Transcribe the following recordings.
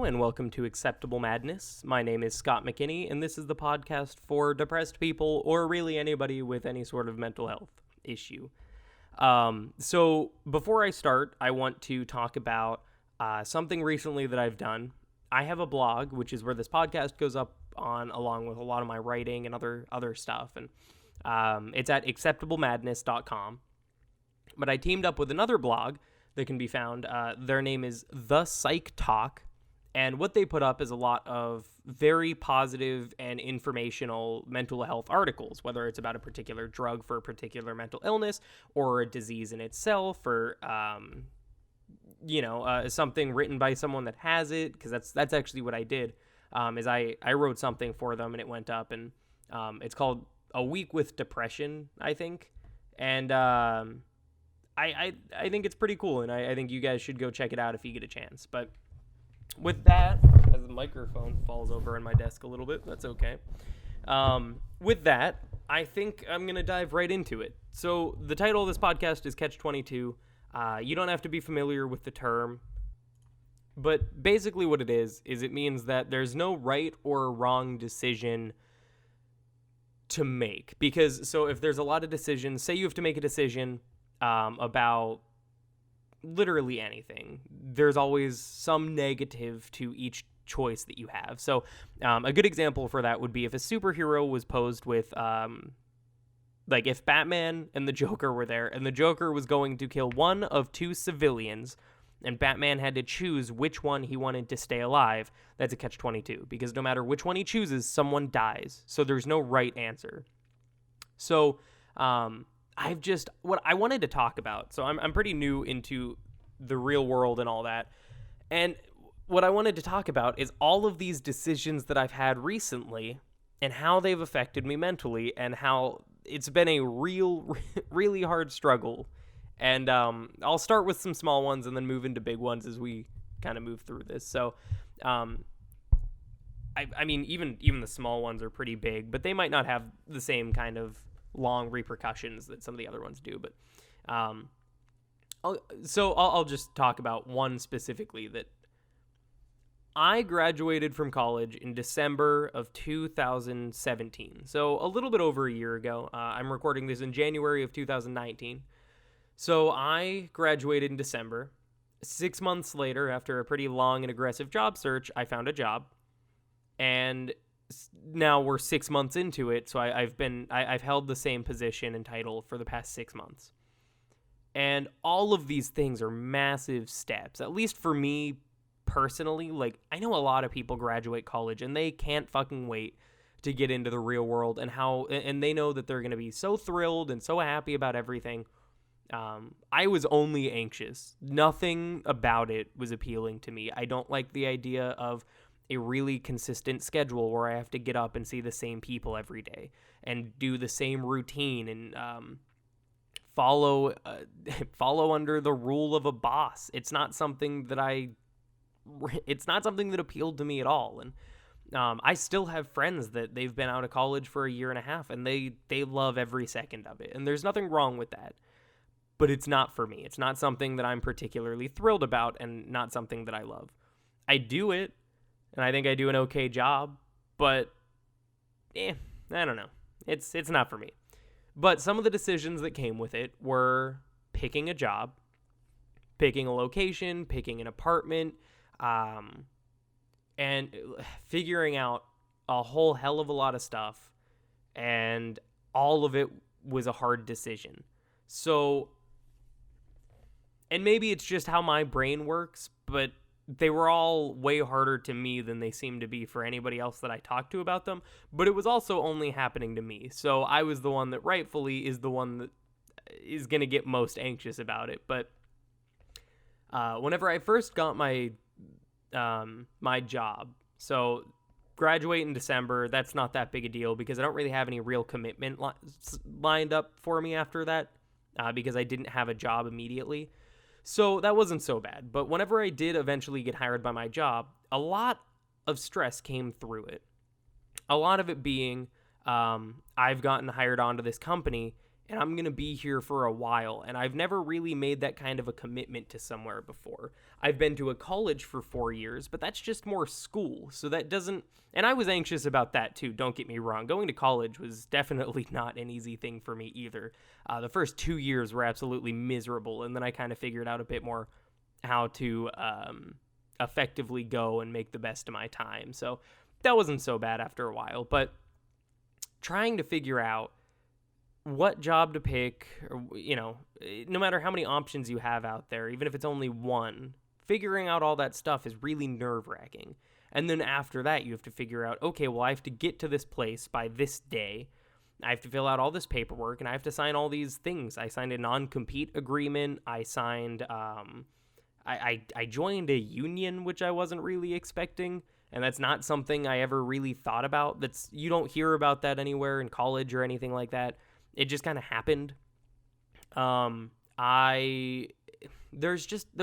Hello and welcome to Acceptable Madness. My name is Scott McKinney, and this is the podcast for depressed people or really anybody with any sort of mental health issue. So before I start, I want to talk about something recently that I've done. I have a blog, which is where this podcast goes up on, along with a lot of my writing and other stuff, and it's at acceptablemadness.com. But I teamed up with another blog that can be found. Their name is The Psych Talk, and what they put up is a lot of very positive and informational mental health articles, whether it's about a particular drug for a particular mental illness or a disease in itself, or something written by someone that has it, because that's actually what I did. Is I wrote something for them and it went up, and it's called A Week with Depression, I think, and I think it's pretty cool, and I think you guys should go check it out if you get a chance. But with that, as the microphone falls over on my desk a little bit, that's okay. With that, I think I'm going to dive right into it. So the title of this podcast is Catch-22. You don't have to be familiar with the term, but basically what it is it means that there's no right or wrong decision to make. Because, so if there's a lot of decisions, say you have to make a decision about literally anything, there's always some negative to each choice that you have. So a good example for that would be if a superhero was posed with, like if Batman and the Joker were there, and the Joker was going to kill one of two civilians, and Batman had to choose which one he wanted to stay alive, that's a catch-22, because no matter which one he chooses, someone dies. So there's no right answer. So, what I wanted to talk about, so I'm pretty new into the real world and all that, and what I wanted to talk about is all of these decisions that I've had recently and how they've affected me mentally, and how it's been a really hard struggle. And I'll start with some small ones and then move into big ones as we kind of move through this. So I mean, even the small ones are pretty big, but they might not have the same kind of long repercussions that some of the other ones do. But I'll just talk about one specifically. That I graduated from college in December of 2017, so a little bit over a year ago. I'm recording this in January of 2019. So I graduated in December. 6 months later, after a pretty long and aggressive job search, I found a job, and now we're 6 months into it, so I've held the same position and title for the past 6 months. And all of these things are massive steps, at least for me personally. Like, I know a lot of people graduate college and they can't fucking wait to get into the real world, and they know that they're going to be so thrilled and so happy about everything. I was only anxious. Nothing about it was appealing to me. I don't like the idea of a really consistent schedule where I have to get up and see the same people every day and do the same routine and follow under the rule of a boss. It's not something that appealed to me at all. And I still have friends that they've been out of college for a year and a half, and they love every second of it. And there's nothing wrong with that. But it's not for me. It's not something that I'm particularly thrilled about, and not something that I love. I do it, and I think I do an okay job, but I don't know. It's not for me. But some of the decisions that came with it were picking a job, picking a location, picking an apartment, and figuring out a whole hell of a lot of stuff, and all of it was a hard decision. So, and maybe it's just how my brain works, but they were all way harder to me than they seem to be for anybody else that I talked to about them. But it was also only happening to me. So I was the one that rightfully is the one that is going to get most anxious about it. But whenever I first got my job, so graduate in December, that's not that big a deal because I don't really have any real commitment lined up for me after that, because I didn't have a job immediately. So that wasn't so bad. But whenever I did eventually get hired by my job, a lot of stress came through it. A lot of it being, I've gotten hired onto this company, and I'm going to be here for a while. And I've never really made that kind of a commitment to somewhere before. I've been to a college for 4 years, but that's just more school. So that doesn't, and I was anxious about that too. Don't get me wrong. Going to college was definitely not an easy thing for me either. The first 2 years were absolutely miserable. And then I kind of figured out a bit more how to effectively go and make the best of my time. So that wasn't so bad after a while, but trying to figure out what job to pick, or, no matter how many options you have out there, even if it's only one, figuring out all that stuff is really nerve-wracking. And then after that, you have to figure out, okay, well, I have to get to this place by this day. I have to fill out all this paperwork, and I have to sign all these things. I signed a non-compete agreement. I signed, I joined a union, which I wasn't really expecting. And that's not something I ever really thought about. You don't hear about that anywhere in college or anything like that. It just kind of happened. There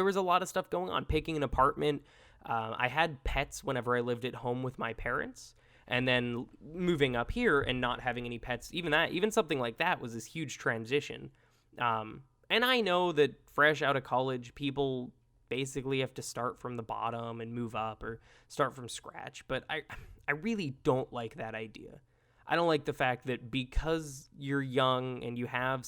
was a lot of stuff going on. Picking an apartment. I had pets whenever I lived at home with my parents, and then moving up here and not having any pets. Even something like that was this huge transition. And I know that fresh out of college, people basically have to start from the bottom and move up or start from scratch. But I really don't like that idea. I don't like the fact that because you're young and you have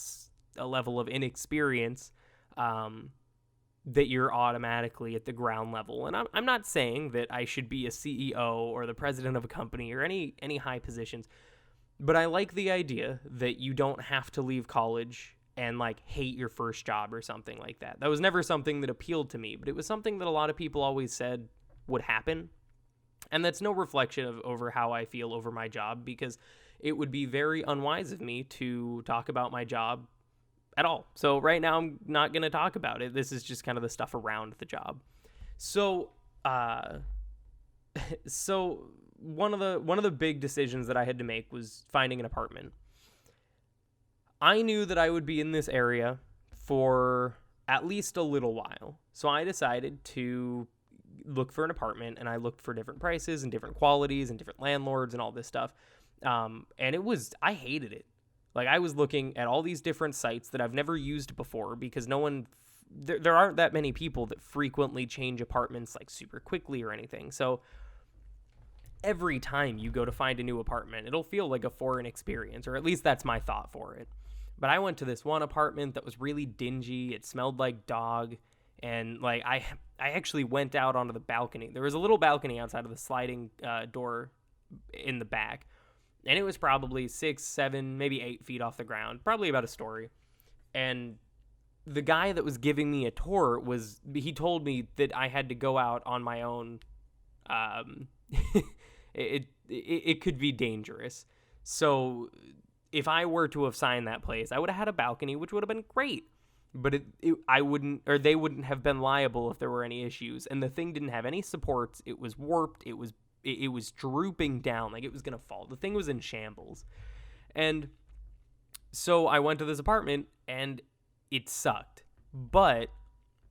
a level of inexperience, that you're automatically at the ground level. And I'm not saying that I should be a CEO or the president of a company or any high positions, but I like the idea that you don't have to leave college and like hate your first job or something like that. That was never something that appealed to me, but it was something that a lot of people always said would happen. And that's no reflection over how I feel over my job, because it would be very unwise of me to talk about my job at all. So right now I'm not going to talk about it. This is just kind of the stuff around the job. So one of the big decisions that I had to make was finding an apartment. I knew that I would be in this area for at least a little while. So I decided to look for an apartment, and I looked for different prices and different qualities and different landlords and all this stuff. And I hated it. Like, I was looking at all these different sites that I've never used before, because there aren't that many people that frequently change apartments like super quickly or anything. So every time you go to find a new apartment, it'll feel like a foreign experience, or at least that's my thought for it. But I went to this one apartment that was really dingy. It smelled like dog. And like I actually went out onto the balcony. There was a little balcony outside of the sliding door in the back. And it was probably 6, 7, maybe 8 feet off the ground. Probably about a story. And the guy that was giving me a tour he told me that I had to go out on my own. It could be dangerous. So if I were to have signed that place, I would have had a balcony, which would have been great. But they wouldn't have been liable if there were any issues. And the thing didn't have any supports. It was warped. It was drooping down like it was going to fall. The thing was in shambles. And so I went to this apartment, and it sucked. But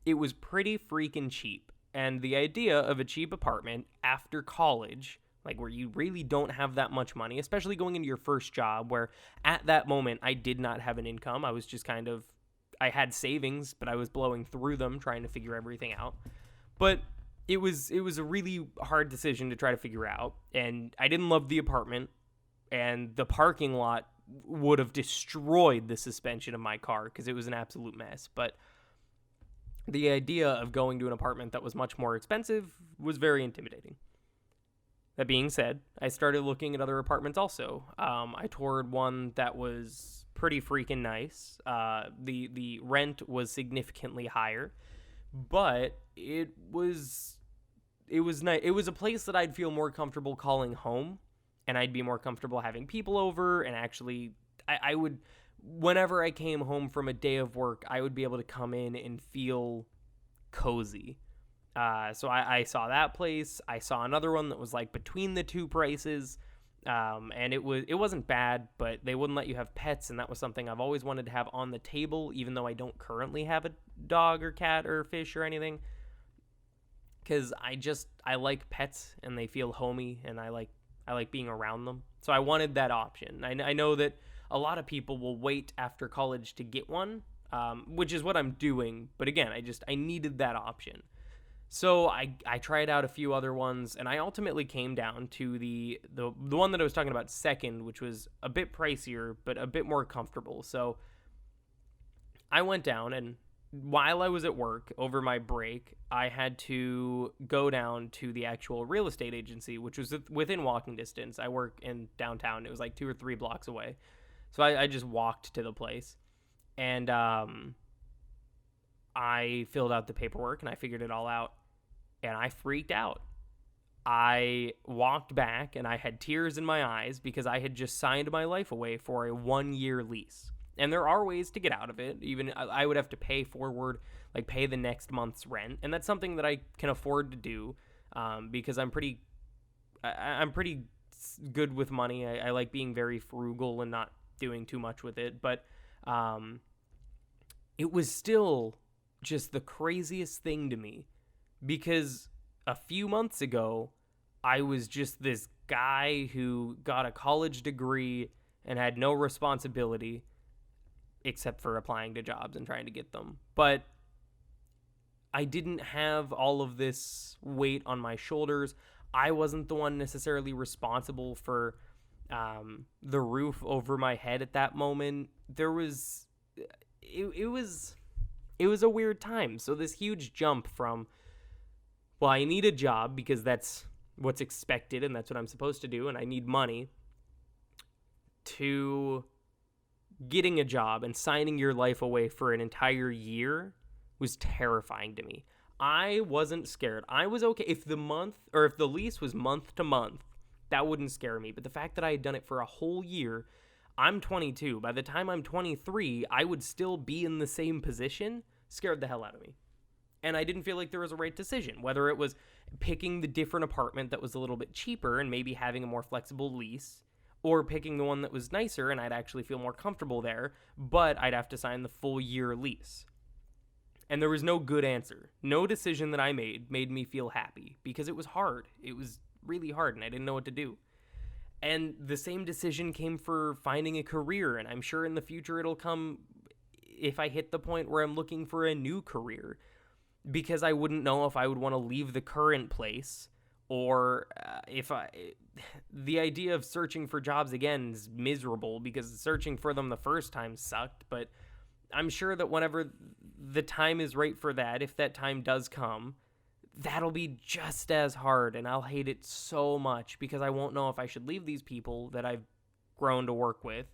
it was pretty freaking cheap. And the idea of a cheap apartment after college, like where you really don't have that much money, especially going into your first job, where at that moment I did not have an income. I was just I had savings, but I was blowing through them trying to figure everything out. But it was a really hard decision to try to figure out, and I didn't love the apartment, and the parking lot would have destroyed the suspension of my car because it was an absolute mess. But the idea of going to an apartment that was much more expensive was very intimidating. That being said, I started looking at other apartments also. I toured one that was pretty freaking nice. The rent was significantly higher, but it was nice. It was a place that I'd feel more comfortable calling home, and I'd be more comfortable having people over. And actually, I would, whenever I came home from a day of work, I would be able to come in and feel cozy. So I saw that place. I saw another one that was like between the two prices. And it wasn't bad, but they wouldn't let you have pets, and that was something I've always wanted to have on the table, even though I don't currently have a dog or cat or fish or anything. Because I like pets, and they feel homey, and I like being around them. So I wanted that option. I know that a lot of people will wait after college to get one, which is what I'm doing. But again, I needed that option. So I tried out a few other ones, and I ultimately came down to the one that I was talking about second, which was a bit pricier, but a bit more comfortable. So I went down, and while I was at work over my break, I had to go down to the actual real estate agency, which was within walking distance. I work in downtown. It was like 2 or 3 blocks away. So I just walked to the place, and I filled out the paperwork, and I figured it all out, and I freaked out. I walked back, and I had tears in my eyes because I had just signed my life away for a 1-year lease. And there are ways to get out of it. Even I would have to pay forward, like pay the next month's rent, and that's something that I can afford to do because I'm pretty good with money. I like being very frugal and not doing too much with it. But it was still just the craziest thing to me because a few months ago, I was just this guy who got a college degree and had no responsibility except for applying to jobs and trying to get them. But I didn't have all of this weight on my shoulders. I wasn't the one necessarily responsible for the roof over my head at that moment. It was a weird time. So this huge jump from, well, I need a job because that's what's expected and that's what I'm supposed to do, and I need money, to getting a job and signing your life away for an entire year was terrifying to me. I wasn't scared. I was okay if the lease was month to month, that wouldn't scare me. But the fact that I had done it for a whole year, I'm 22. By the time I'm 23, I would still be in the same position, scared the hell out of me. And I didn't feel like there was a right decision, whether it was picking the different apartment that was a little bit cheaper and maybe having a more flexible lease, or picking the one that was nicer and I'd actually feel more comfortable there, but I'd have to sign the full year lease. And there was no good answer. No decision that I made me feel happy because it was hard. It was really hard and I didn't know what to do. And the same decision came for finding a career, and I'm sure in the future it'll come if I hit the point where I'm looking for a new career, because I wouldn't know if I would want to leave the current place or the idea of searching for jobs again is miserable because searching for them the first time sucked. But I'm sure that whenever the time is right for that, if that time does come, that'll be just as hard, and I'll hate it so much because I won't know if I should leave these people that I've grown to work with,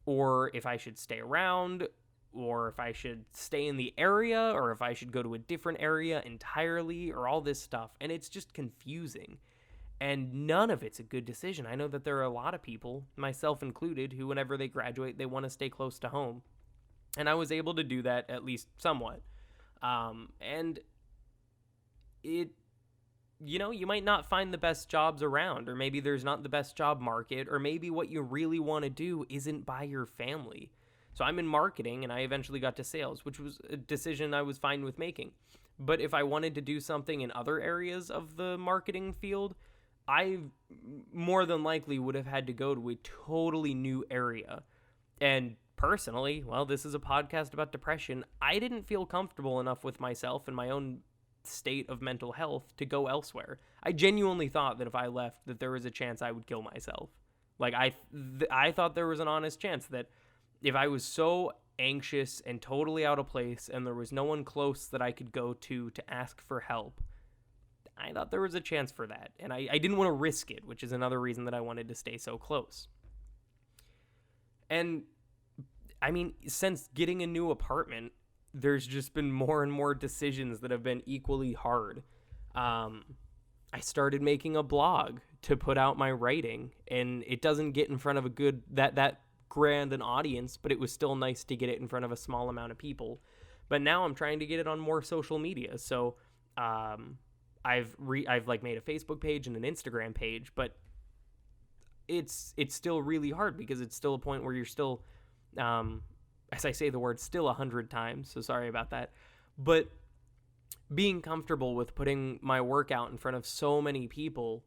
or if I should stay around, or if I should stay in the area, or if I should go to a different area entirely, or all this stuff. And it's just confusing. And none of it's a good decision. I know that there are a lot of people, myself included, who whenever they graduate, they want to stay close to home. And I was able to do that at least somewhat. And it, you might not find the best jobs around, or maybe there's not the best job market, or maybe what you really want to do isn't by your family. So I'm in marketing, and I eventually got to sales, which was a decision I was fine with making. But if I wanted to do something in other areas of the marketing field, I more than likely would have had to go to a totally new area. And personally, well, this is a podcast about depression, I didn't feel comfortable enough with myself and my own state of mental health to go elsewhere. I genuinely thought that if I left, that there was a chance I would kill myself. Like, I thought there was an honest chance that if I was so anxious and totally out of place and there was no one close that I could go to ask for help, I thought there was a chance for that. And I didn't want to risk it, which is another reason that I wanted to stay so close. And, I mean, since getting a new apartment, there's just been more and more decisions that have been equally hard. I started making a blog to put out my writing, and it doesn't get in front of a good, that grand an audience, but it was still nice to get it in front of a small amount of people. But now I'm trying to get it on more social media. So I've like made a Facebook page and an Instagram page, but it's still really hard because it's still a point where you're still, as I say the word still 100 times, so sorry about that, but being comfortable with putting my work out in front of so many people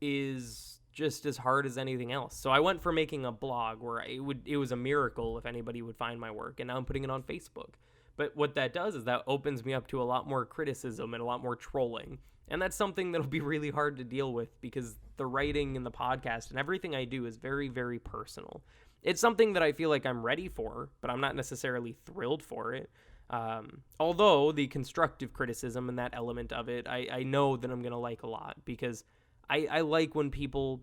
is just as hard as anything else. So I went from making a blog where it was a miracle if anybody would find my work, and now I'm putting it on Facebook. But what that does is that opens me up to a lot more criticism and a lot more trolling. And that's something that'll be really hard to deal with because the writing and the podcast and everything I do is very, very personal. It's something that I feel like I'm ready for, but I'm not necessarily thrilled for it. Although the constructive criticism and that element of it, I know that I'm going to like a lot because I like when people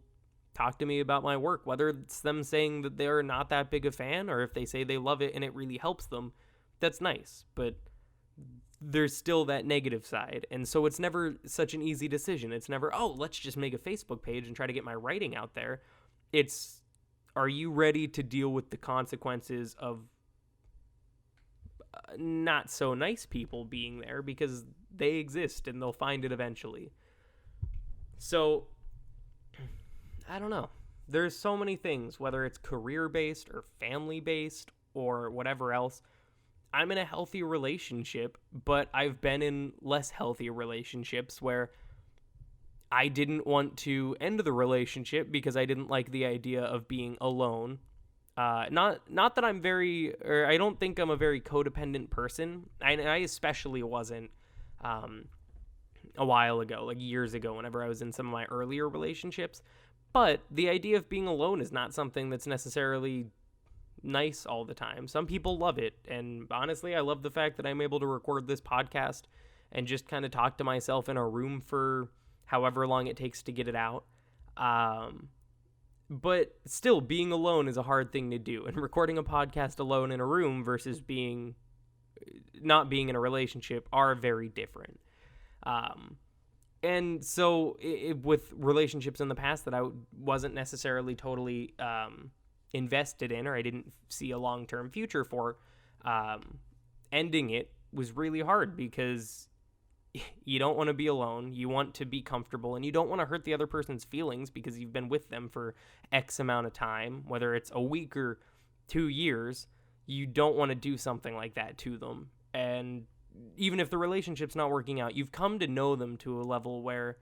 talk to me about my work, whether it's them saying that they're not that big a fan or if they say they love it and it really helps them. That's nice, but there's still that negative side. And so it's never such an easy decision. It's never, oh, let's just make a Facebook page and try to get my writing out there. It's, are you ready to deal with the consequences of not so nice people being there, because they exist and they'll find it eventually. So I don't know. There's so many things, whether it's career-based or family-based or whatever else. I'm in a healthy relationship, but I've been in less healthy relationships where I didn't want to end the relationship because I didn't like the idea of being alone. Not that I'm I don't think I'm a very codependent person. I especially wasn't a while ago, like years ago, whenever I was in some of my earlier relationships. But the idea of being alone is not something that's necessarily nice all the time. Some people love it, and honestly, I love the fact that I'm able to record this podcast and just kind of talk to myself in a room for however long it takes to get it out. But still, being alone is a hard thing to do, and recording a podcast alone in a room versus not being in a relationship are very different. And so with relationships in the past that I wasn't necessarily totally invested in, or I didn't see a long-term future for, ending it was really hard because you don't want to be alone, you want to be comfortable, and you don't want to hurt the other person's feelings because you've been with them for X amount of time, whether it's a week or 2 years. You don't want to do something like that to them. And even if the relationship's not working out, you've come to know them to a level where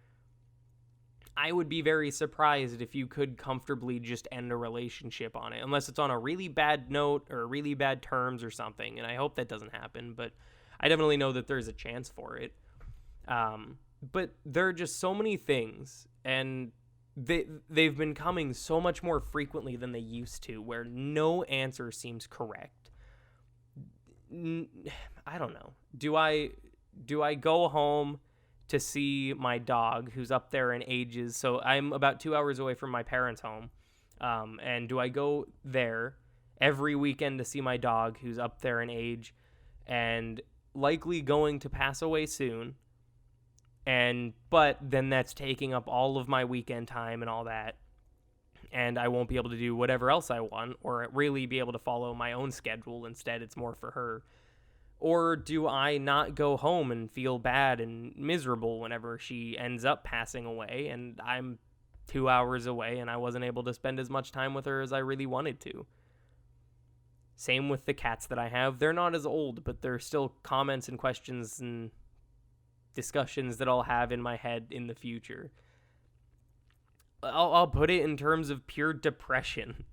I would be very surprised if you could comfortably just end a relationship on it, unless it's on a really bad note or really bad terms or something. And I hope that doesn't happen, but I definitely know that there's a chance for it. But there are just so many things, and they've been coming so much more frequently than they used to, where no answer seems correct. I don't know. Do I go home to see my dog who's up there in ages? So I'm about 2 hours away from my parents' home. And do I go there every weekend to see my dog who's up there in age and likely going to pass away soon? But then that's taking up all of my weekend time and all that. And I won't be able to do whatever else I want, or really be able to follow my own schedule. Instead, it's more for her. Or do I not go home and feel bad and miserable whenever she ends up passing away and I'm 2 hours away and I wasn't able to spend as much time with her as I really wanted to? Same with the cats that I have. They're not as old, but they're still comments and questions and discussions that I'll have in my head in the future. I'll put it in terms of pure depression.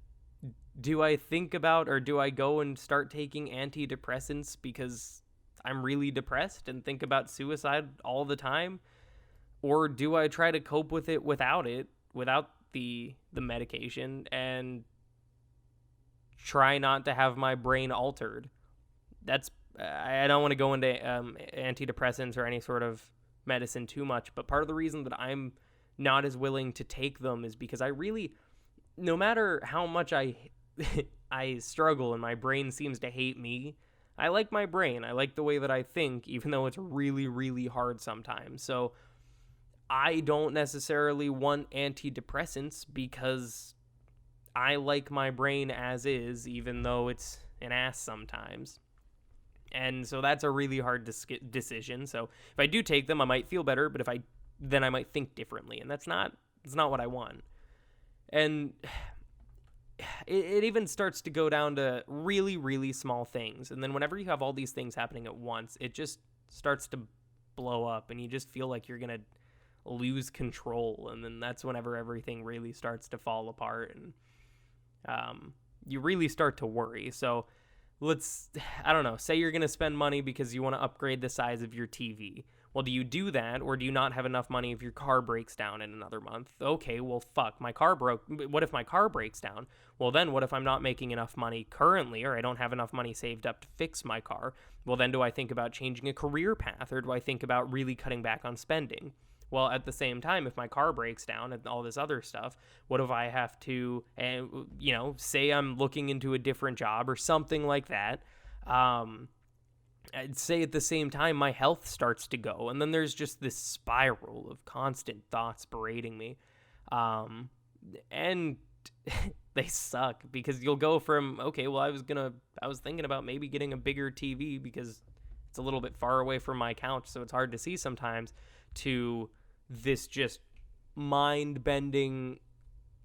Do I think about, or do I go and start taking antidepressants because I'm really depressed and think about suicide all the time? Or do I try to cope with it without the medication, and try not to have my brain altered? I don't want to go into antidepressants or any sort of medicine too much, but part of the reason that I'm not as willing to take them is because I really, no matter how much I struggle and my brain seems to hate me, I like my brain. I like the way that I think, even though it's really, really hard sometimes. So I don't necessarily want antidepressants because I like my brain as is, even though it's an ass sometimes. And so that's a really hard decision. So if I do take them, I might feel better, but then I might think differently, and that's not what I want. And it even starts to go down to really, really small things. And then whenever you have all these things happening at once, it just starts to blow up, and you just feel like you're going to lose control, and then that's whenever everything really starts to fall apart, and you really start to worry. So I don't know, say you're going to spend money because you want to upgrade the size of your TV. Well, do you do that, or do you not have enough money if your car breaks down in another month? Okay, well, fuck, my car broke. What if my car breaks down? Well, then what if I'm not making enough money currently, or I don't have enough money saved up to fix my car? Well, then do I think about changing a career path, or do I think about really cutting back on spending? Well, at the same time, if my car breaks down and all this other stuff, what if I have to, say I'm looking into a different job or something like that? I'd say at the same time, my health starts to go. And then there's just this spiral of constant thoughts berating me. And they suck because you'll go from, okay, well, I was thinking about maybe getting a bigger TV because it's a little bit far away from my couch, so it's hard to see sometimes, to this just mind-bending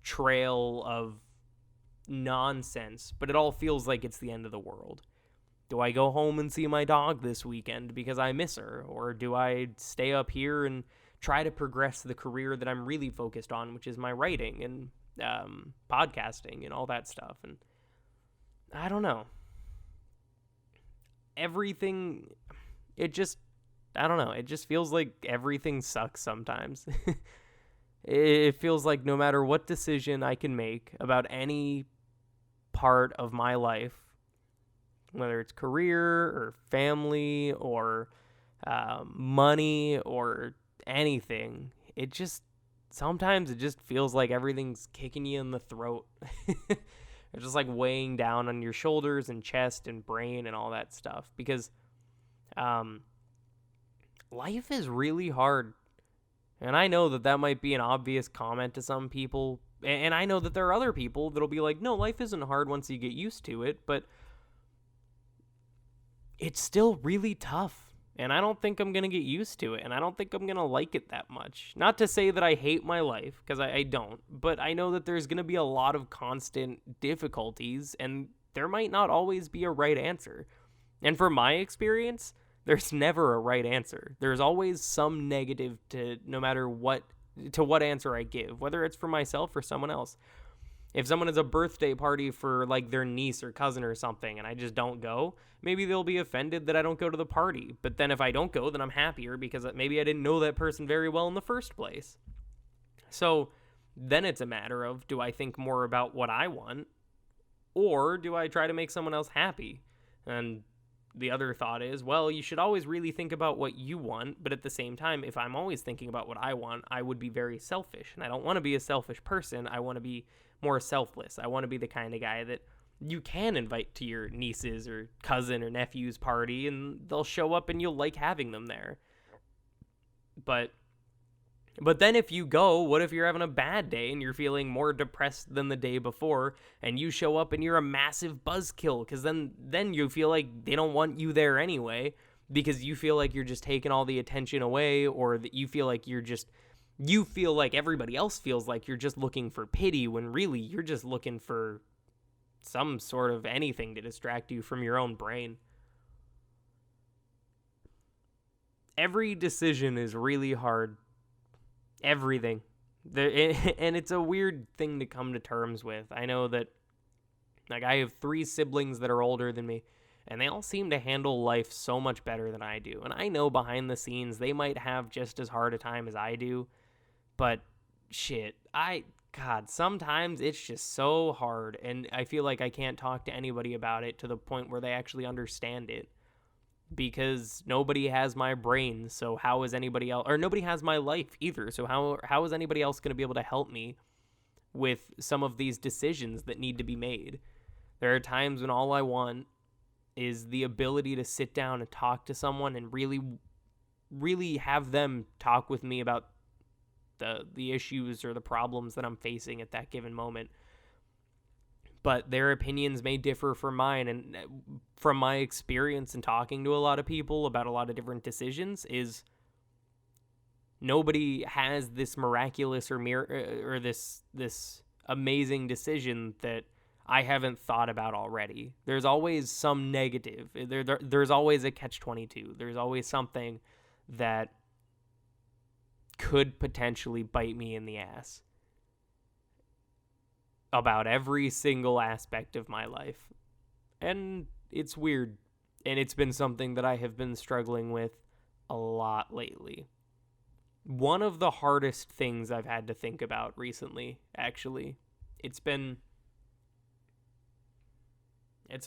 trail of nonsense. But it all feels like it's the end of the world. Do I go home and see my dog this weekend because I miss her? Or do I stay up here and try to progress the career that I'm really focused on, which is my writing and podcasting and all that stuff? And I don't know. Everything, I don't know. It just feels like everything sucks sometimes. It feels like no matter what decision I can make about any part of my life, whether it's career or family or money or anything, sometimes it just feels like everything's kicking you in the throat. It's just like weighing down on your shoulders and chest and brain and all that stuff, because life is really hard. And I know that might be an obvious comment to some people, and I know that there are other people that'll be like, no, life isn't hard once you get used to it, but it's still really tough, and I don't think I'm going to get used to it, and I don't think I'm going to like it that much. Not to say that I hate my life, because I don't, but I know that there's going to be a lot of constant difficulties, and there might not always be a right answer. And from my experience, there's never a right answer. There's always some negative to what answer I give, whether it's for myself or someone else. If someone has a birthday party for like their niece or cousin or something and I just don't go, maybe they'll be offended that I don't go to the party. But then if I don't go, then I'm happier because maybe I didn't know that person very well in the first place. So then it's a matter of, do I think more about what I want, or do I try to make someone else happy? And the other thought is, well, you should always really think about what you want, but at the same time, if I'm always thinking about what I want, I would be very selfish, and I don't want to be a selfish person. I want to be more selfless. I want to be the kind of guy that you can invite to your niece's or cousin or nephew's party, and they'll show up and you'll like having them there. But then if you go, what if you're having a bad day and you're feeling more depressed than the day before, and you show up and you're a massive buzzkill, because then you feel like they don't want you there anyway, because you feel like you're just taking all the attention away, or that you feel like you feel like everybody else feels like you're just looking for pity, when really you're just looking for some sort of anything to distract you from your own brain. Every decision is really hard. Everything. And it's a weird thing to come to terms with. I know that, like, I have 3 siblings that are older than me, and they all seem to handle life so much better than I do. And I know behind the scenes they might have just as hard a time as I do, but shit, God, sometimes it's just so hard, and I feel like I can't talk to anybody about it to the point where they actually understand it, because nobody has my brain, so how is anybody else, or nobody has my life either, so how is anybody else going to be able to help me with some of these decisions that need to be made? There are times when all I want is the ability to sit down and talk to someone and really, really have them talk with me about the issues or the problems that I'm facing at that given moment. But their opinions may differ from mine, and from my experience in talking to a lot of people about a lot of different decisions is nobody has this miraculous or this amazing decision that I haven't thought about already. There's always some negative. There's always a catch-22. There's always something that could potentially bite me in the ass about every single aspect of my life. And it's weird. And it's been something that I have been struggling with a lot lately. One of the hardest things I've had to think about recently, actually. It's been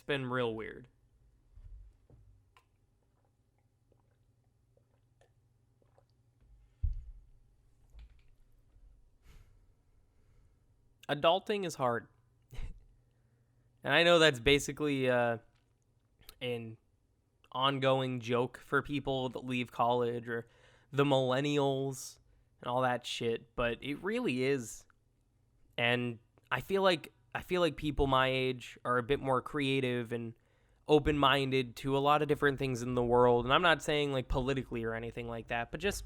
real weird. Adulting is hard. And I know that's basically an ongoing joke for people that leave college or the millennials and all that shit, but it really is. And I feel like people my age are a bit more creative and open-minded to a lot of different things in the world. And I'm not saying like politically or anything like that, but just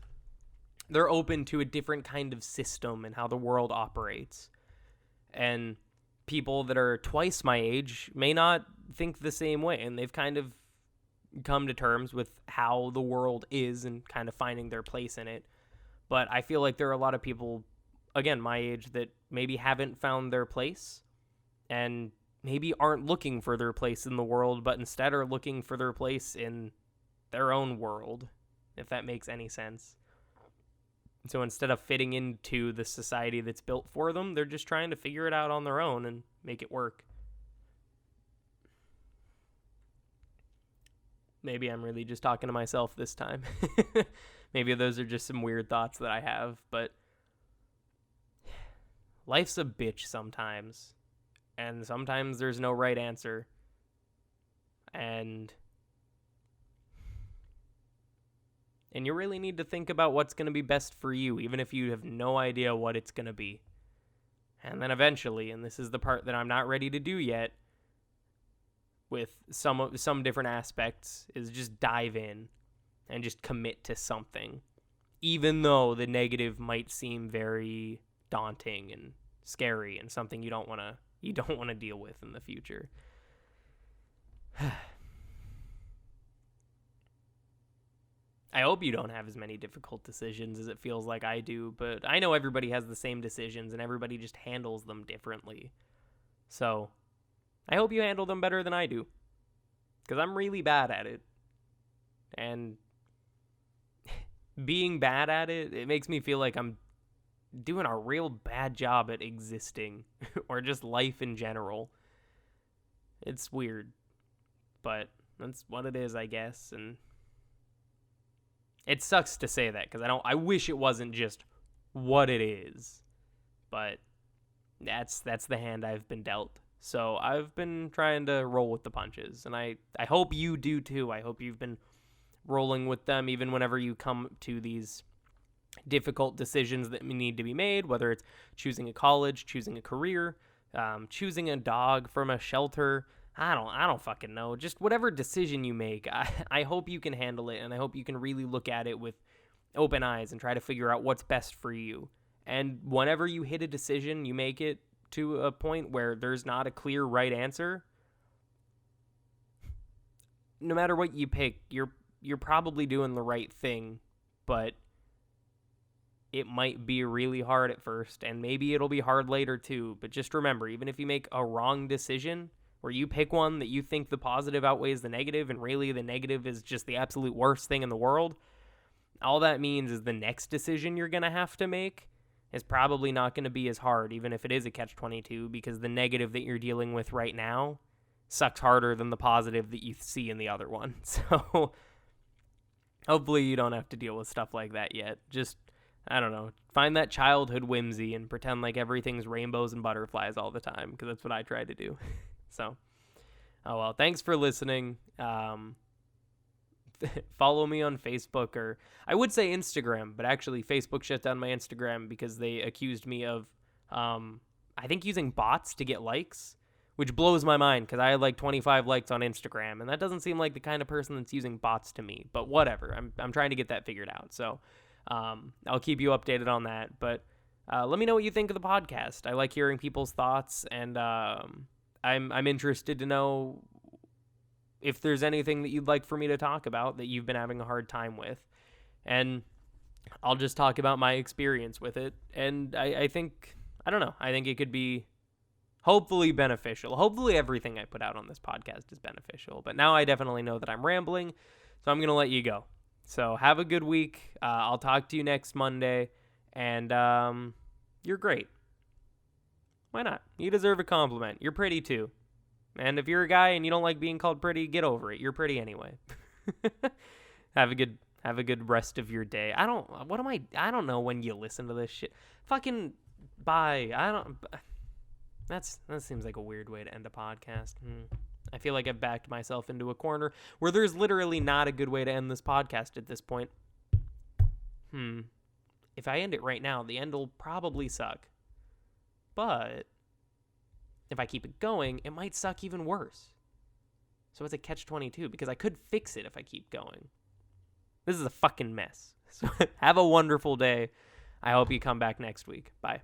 they're open to a different kind of system and how the world operates. And people that are twice my age may not think the same way, and they've kind of come to terms with how the world is and kind of finding their place in it. But I feel like there are a lot of people, again, my age, that maybe haven't found their place and maybe aren't looking for their place in the world, but instead are looking for their place in their own world, if that makes any sense. So instead of fitting into the society that's built for them, they're just trying to figure it out on their own and make it work. Maybe I'm really just talking to myself this time. Maybe those are just some weird thoughts that I have, but life's a bitch sometimes. And sometimes there's no right answer. And you really need to think about what's going to be best for you, even if you have no idea what it's going to be. And then eventually, and this is the part that I'm not ready to do yet, with some different aspects, is just dive in and just commit to something, even though the negative might seem very daunting and scary and something you don't want to deal with in the future. I hope you don't have as many difficult decisions as it feels like I do, but I know everybody has the same decisions and everybody just handles them differently. So, I hope you handle them better than I do, because I'm really bad at it. And being bad at it, it makes me feel like I'm doing a real bad job at existing, or just life in general. It's weird, but that's what it is, I guess, and it sucks to say that, because I wish it wasn't just what it is, but that's the hand I've been dealt. So I've been trying to roll with the punches, and I hope you do too. I hope you've been rolling with them, even whenever you come to these difficult decisions that need to be made, whether it's choosing a college, choosing a career, choosing a dog from a shelter. I don't fucking know. Just whatever decision you make, I hope you can handle it, and I hope you can really look at it with open eyes and try to figure out what's best for you. And whenever you hit a decision, you make it to a point where there's not a clear right answer. No matter what you pick, you're probably doing the right thing, but it might be really hard at first, and maybe it'll be hard later too. But just remember, even if you make a wrong decision, where you pick one that you think the positive outweighs the negative, and really the negative is just the absolute worst thing in the world, all that means is the next decision you're going to have to make is probably not going to be as hard, even if it is a catch-22, because the negative that you're dealing with right now sucks harder than the positive that you see in the other one. So hopefully you don't have to deal with stuff like that yet. Just, I don't know, find that childhood whimsy and pretend like everything's rainbows and butterflies all the time, because that's what I try to do. So, oh well, thanks for listening. Follow me on Facebook, or I would say Instagram, but actually Facebook shut down my Instagram because they accused me of, I think, using bots to get likes, which blows my mind because I had like 25 likes on Instagram, and that doesn't seem like the kind of person that's using bots to me, but whatever. I'm trying to get that figured out. So, I'll keep you updated on that, but let me know what you think of the podcast. I like hearing people's thoughts, and I'm interested to know if there's anything that you'd like for me to talk about that you've been having a hard time with. And I'll just talk about my experience with it. And I think, I don't know, I think it could be hopefully beneficial. Hopefully everything I put out on this podcast is beneficial. But now I definitely know that I'm rambling, so I'm going to let you go. So have a good week. I'll talk to you next Monday. And you're great. Why not? You deserve a compliment. You're pretty too. And if you're a guy and you don't like being called pretty, get over it. You're pretty anyway. Have a good rest of your day. I don't know when you listen to this shit. Fucking bye. That seems like a weird way to end a podcast. I feel like I've backed myself into a corner where there's literally not a good way to end this podcast at this point. If I end it right now, the end will probably suck. But if I keep it going, it might suck even worse. So it's a catch-22 because I could fix it if I keep going. This is a fucking mess. So have a wonderful day. I hope you come back next week. Bye.